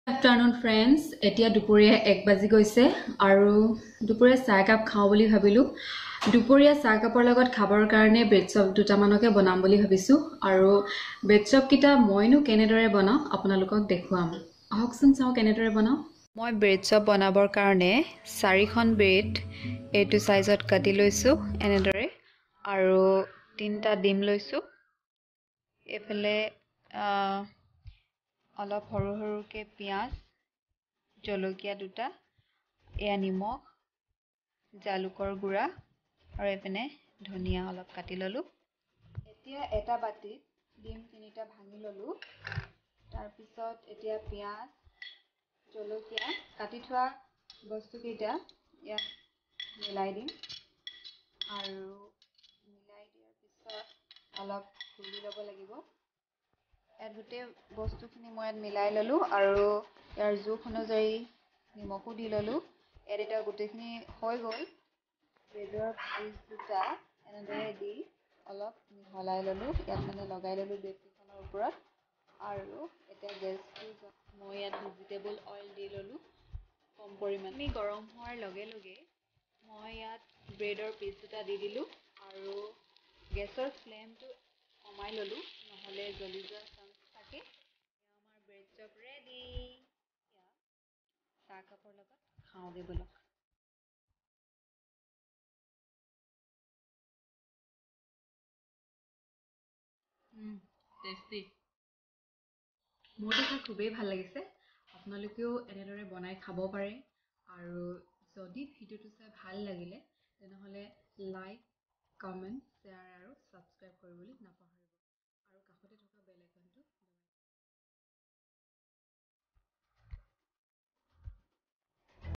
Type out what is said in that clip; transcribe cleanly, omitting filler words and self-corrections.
Afternoon friends, এতিয়া দুপৰীয়া 1 বাজি গৈছে আৰু দুপৰীয়া চাহ কাপ খাও বুলি ভাবিলো। দুপৰীয়া চাহ কাপৰ লগত খাবৰ কাৰণে ব্ৰেড চপ দুটামানকে বনাম বুলি ভাবিছো আৰু ব্ৰেড চপ কিটা মইনো কেনেদৰে বনাও আপোনালোকক দেখুৱাম। আহকচোন চাও কেনেদৰে বনাও। মই ব্ৰেড চপ বনাবৰ কাৰণে 4খন ব্ৰেড এইটো সাইজত কাটি লৈছো এনেদৰে আৰু 3টা ডিম লৈছো। এফালে অলপ সৰু সৰুকে পিয়াজ জলকীয়া দুটা এয়া নিমখ জালুকৰ গুড়া আৰু এপিনে ধনিয়া অলপ কাটি ললো। এতিয়া এটা বাটিত ডিম 3টা ভাঙি ললো। তাৰ পিছত এতিয়া পিয়াজ জলকীয়া কাটি থোৱা বস্তুকেইটা ইয়াত মিলাই দিম আৰু মিলাই দিয়াৰ পিছত অলপ ঘুলি ল'ব লাগিব। ইয়াত গোটেই বস্তুখিনি মই মিলাই ললো আৰু ইয়াৰ জোখ অনুযায়ী নিমখো দি ললো। ইয়াত এটা গোটেইখিনি হৈ গ'ল। ব্ৰেডৰ পিচ দুটা এনেদৰে দি অলপ মিহলাই ললো। ইয়াত মানে লগাই ললো ব্ৰেডকেইখনৰ ওপৰত আৰু এতিয়া গেছটো মই ইয়াত ভেজিটেবল অইল দি ললো কম পৰিমাণে। গৰম হোৱাৰ লগে লগে মই ইয়াত ব্ৰেডৰ পিচ দুটা দি দিলো আৰু গেছৰ ফ্লেমটো কমাই ললো নহলে জ্বলি যোৱাৰ চান্স থাকে। আমাৰ ব্ৰেড চপ ৰেডি। চাহ কাপৰ লগত খাওঁগে বলক। টেষ্টি। মোৰতো খাই খুবেই ভাল লাগিছে। আপোনালোকেও এনেদৰে বনাই খাব পাৰে আৰু যদি ভিডিঅ'টো চাই ভাল লাগিলে তেনেহ'লে লাইক কমেণ্ট শ্বেয়াৰ আৰু ছাবস্ক্ৰাইব কৰিবলৈ নাপাহৰিব।